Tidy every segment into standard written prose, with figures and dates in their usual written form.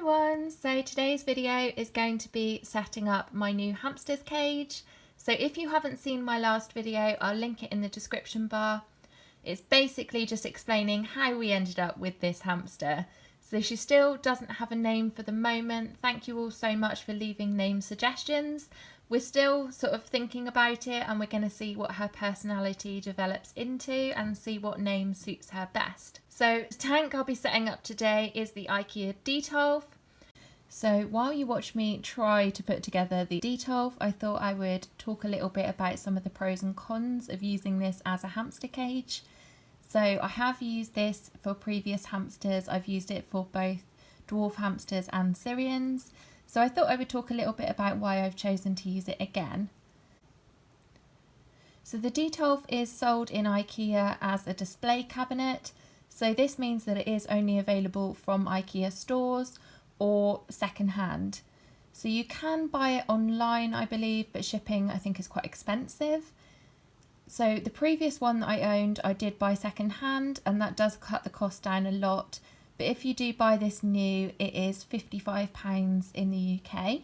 everyone, so today's video is going to be setting up my new hamster's cage. So if you haven't seen my last video, I'll link it in the description bar. It's basically just explaining how we ended up with this hamster. So she still doesn't have a name for the moment. Thank you all so much for leaving name suggestions. We're still sort of thinking about it, and we're going to see what her personality develops into and see what name suits her best. So the tank I'll be setting up today is the IKEA Detolf. So while you watch me try to put together the Detolf, I thought I would talk a little bit about some of the pros and cons of using this as a hamster cage. So I have used this for previous hamsters. I've used it for both dwarf hamsters and Syrians. So I thought I would talk a little bit about why I've chosen to use it again. So the Detolf is sold in IKEA as a display cabinet. So this means that it is only available from IKEA stores or second-hand. So you can buy it online, I believe, but shipping I think is quite expensive. So the previous one that I owned, I did buy second-hand, and that does cut the cost down a lot. But if you do buy this new, it is £55 in the UK.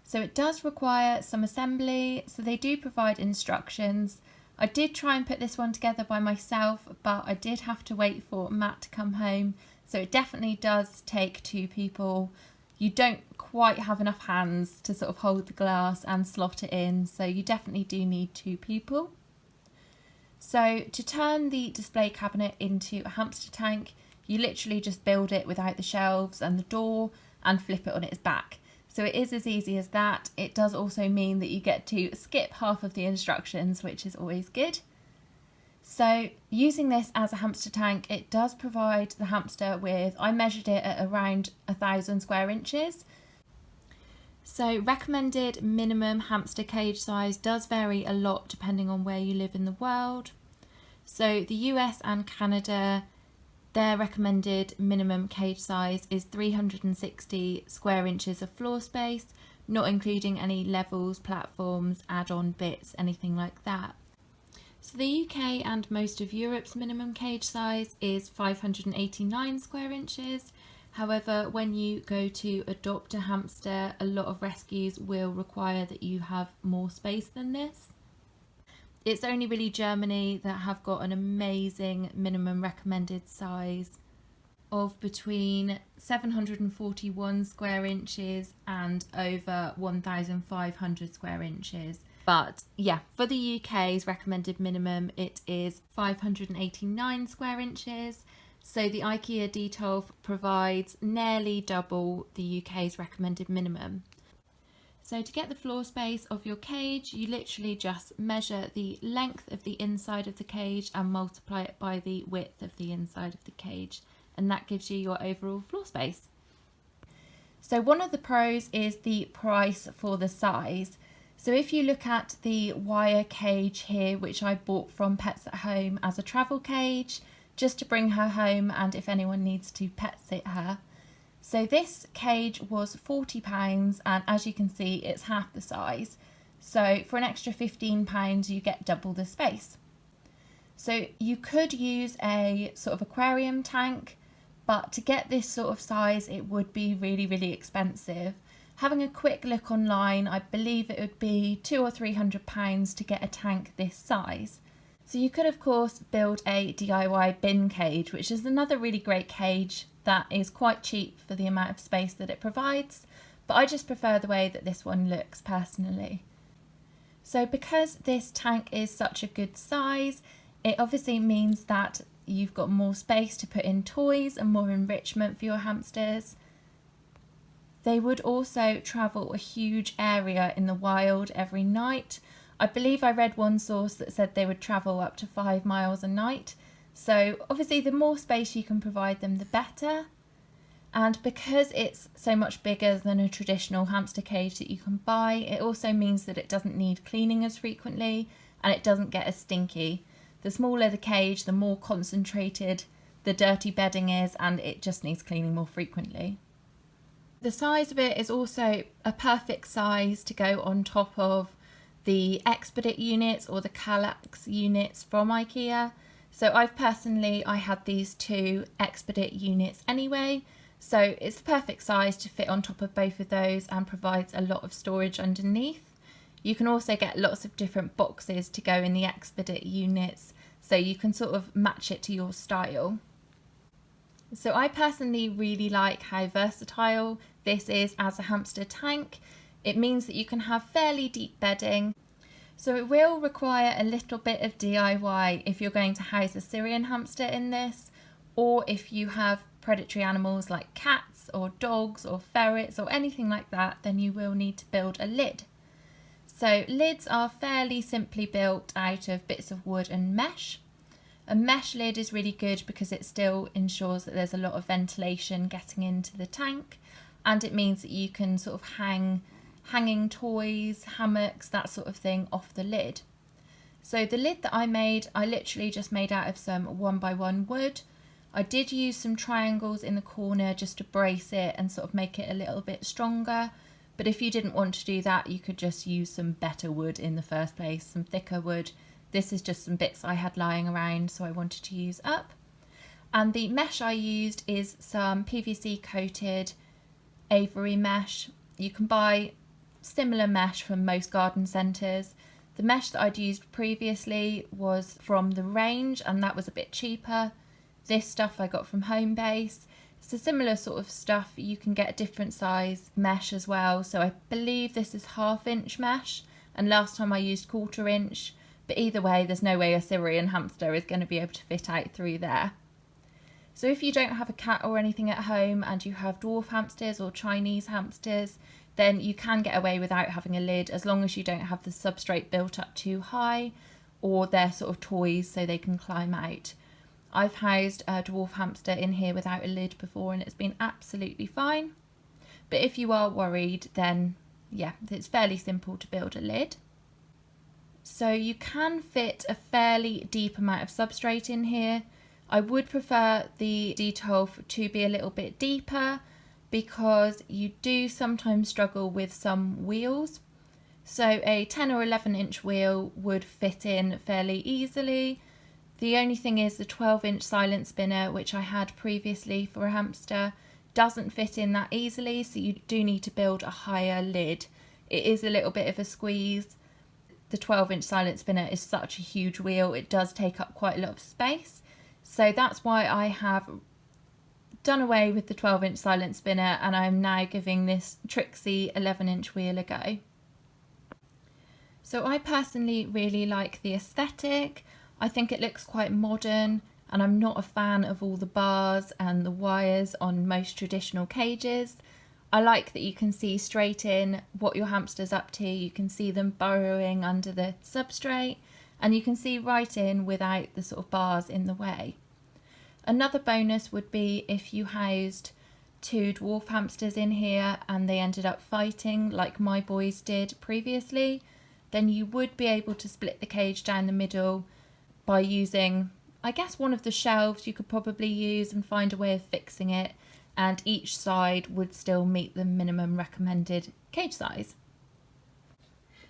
So it does require some assembly, so they do provide instructions. I did try and put this one together by myself, but I did have to wait for Matt to come home. So it definitely does take two people. You don't quite have enough hands to sort of hold the glass and slot it in, so you definitely do need two people. So to turn the display cabinet into a hamster tank, you literally just build it without the shelves and the door and flip it on its back. So it is as easy as that. It does also mean that you get to skip half of the instructions, which is always good. So using this as a hamster tank, it does provide the hamster with, I measured it at around 1,000 square inches. So recommended minimum hamster cage size does vary a lot depending on where you live in the world. So the US and Canada, their recommended minimum cage size is 360 square inches of floor space, not including any levels, platforms, add-on bits, anything like that. So the UK and most of Europe's minimum cage size is 589 square inches. However, when you go to adopt a hamster, a lot of rescues will require that you have more space than this. It's only really Germany that have got an amazing minimum recommended size of between 741 square inches and over 1,500 square inches. But yeah, for the UK's recommended minimum, it is 589 square inches. So the IKEA Detolf provides nearly double the UK's recommended minimum. So to get the floor space of your cage, you literally just measure the length of the inside of the cage and multiply it by the width of the inside of the cage, and that gives you your overall floor space. So one of the pros is the price for the size. So if you look at the wire cage here, which I bought from Pets at Home as a travel cage, just to bring her home and if anyone needs to pet sit her. So this cage was £40, and as you can see, it's half the size. So for an extra £15, you get double the space. So you could use a sort of aquarium tank, but to get this sort of size, it would be really, really expensive. Having a quick look online, I believe it would be £200 or £300 to get a tank this size. So you could of course build a DIY bin cage, which is another really great cage that is quite cheap for the amount of space that it provides, but I just prefer the way that this one looks personally. So because this tank is such a good size, it obviously means that you've got more space to put in toys and more enrichment for your hamsters. They would also travel a huge area in the wild every night. I believe I read one source that said they would travel up to 5 miles a night. So obviously the more space you can provide them, the better. And because it's so much bigger than a traditional hamster cage that you can buy, it also means that it doesn't need cleaning as frequently and it doesn't get as stinky. The smaller the cage, the more concentrated the dirty bedding is, and it just needs cleaning more frequently. The size of it is also a perfect size to go on top of the Expedit units or the Kallax units from IKEA. So I had these two Expedit units anyway, So it's the perfect size to fit on top of both of those and provides a lot of storage underneath. You can also get lots of different boxes to go in the Expedit units, so you can sort of match it to your style. So I personally really like how versatile this is as a hamster tank. It means that you can have fairly deep bedding. So it will require a little bit of DIY if you're going to house a Syrian hamster in this, or if you have predatory animals like cats or dogs or ferrets or anything like that, then you will need to build a lid. So lids are fairly simply built out of bits of wood and mesh. A mesh lid is really good because it still ensures that there's a lot of ventilation getting into the tank, and it means that you can sort of hanging toys, hammocks, that sort of thing off the lid. So the lid that I made, I literally just made out of some 1x1 wood. I did use some triangles in the corner just to brace it and sort of make it a little bit stronger. But if you didn't want to do that, you could just use some better wood in the first place, some thicker wood. This is just some bits I had lying around, so I wanted to use up. And the mesh I used is some PVC coated Avery mesh. You can buy similar mesh from most garden centres. The mesh that I'd used previously was from the range, and that was a bit cheaper. This stuff I got from Homebase. It's a similar sort of stuff. You can get a different size mesh as well. So I believe this is 1/2 inch mesh, and last time I used 1/4 inch. But either way, there's no way a Syrian hamster is going to be able to fit out through there. So if you don't have a cat or anything at home and you have dwarf hamsters or Chinese hamsters, then you can get away without having a lid as long as you don't have the substrate built up too high or they're sort of toys so they can climb out. I've housed a dwarf hamster in here without a lid before and it's been absolutely fine. But if you are worried, then yeah, it's fairly simple to build a lid. So you can fit a fairly deep amount of substrate in here. I would prefer the Detolf to be a little bit deeper because you do sometimes struggle with some wheels. So a 10 or 11 inch wheel would fit in fairly easily. The only thing is the 12-inch silent spinner, which I had previously for a hamster, doesn't fit in that easily, so you do need to build a higher lid. It is a little bit of a squeeze. The 12-inch silent spinner is such a huge wheel, it does take up quite a lot of space. So that's why I have done away with the 12-inch silent spinner and I'm now giving this Trixie 11-inch wheel a go. So I personally really like the aesthetic. I think it looks quite modern, and I'm not a fan of all the bars and the wires on most traditional cages. I like that you can see straight in what your hamster's up to. You can see them burrowing under the substrate and you can see right in without the sort of bars in the way. Another bonus would be if you housed 2 dwarf hamsters in here and they ended up fighting like my boys did previously, then you would be able to split the cage down the middle by using, I guess, one of the shelves you could probably use and find a way of fixing it, and each side would still meet the minimum recommended cage size.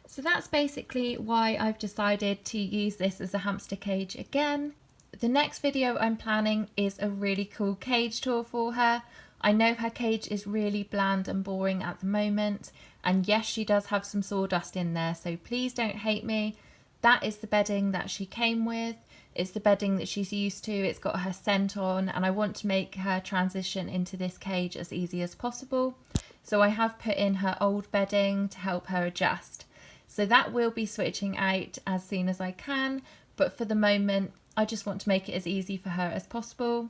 So that's basically why I've decided to use this as a hamster cage again. The next video I'm planning is a really cool cage tour for her. I know her cage is really bland and boring at the moment, and yes, she does have some sawdust in there, so please don't hate me. That is the bedding that she came with. It's the bedding that she's used to. It's got her scent on, and I want to make her transition into this cage as easy as possible. So I have put in her old bedding to help her adjust. So that will be switching out as soon as I can, but for the moment, I just want to make it as easy for her as possible.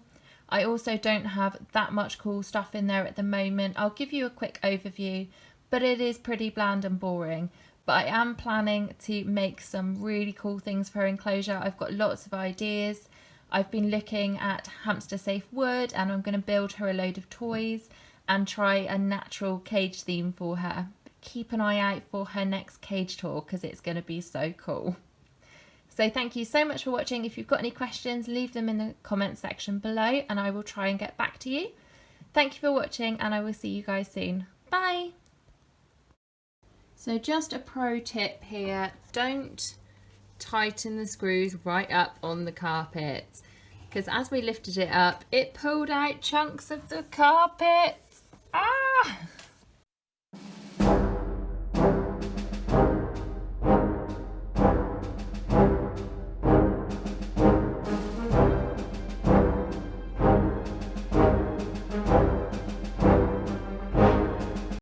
I also don't have that much cool stuff in there at the moment. I'll give you a quick overview, but it is pretty bland and boring. But I am planning to make some really cool things for her enclosure. I've got lots of ideas. I've been looking at hamster safe wood and I'm going to build her a load of toys and try a natural cage theme for her. Keep an eye out for her next cage tour because it's going to be so cool. So thank you so much for watching. If you've got any questions, leave them in the comment section below and I will try and get back to you. Thank you for watching and I will see you guys soon. Bye! So just a pro tip here, don't tighten the screws right up on the carpet because as we lifted it up, it pulled out chunks of the carpet. Ah!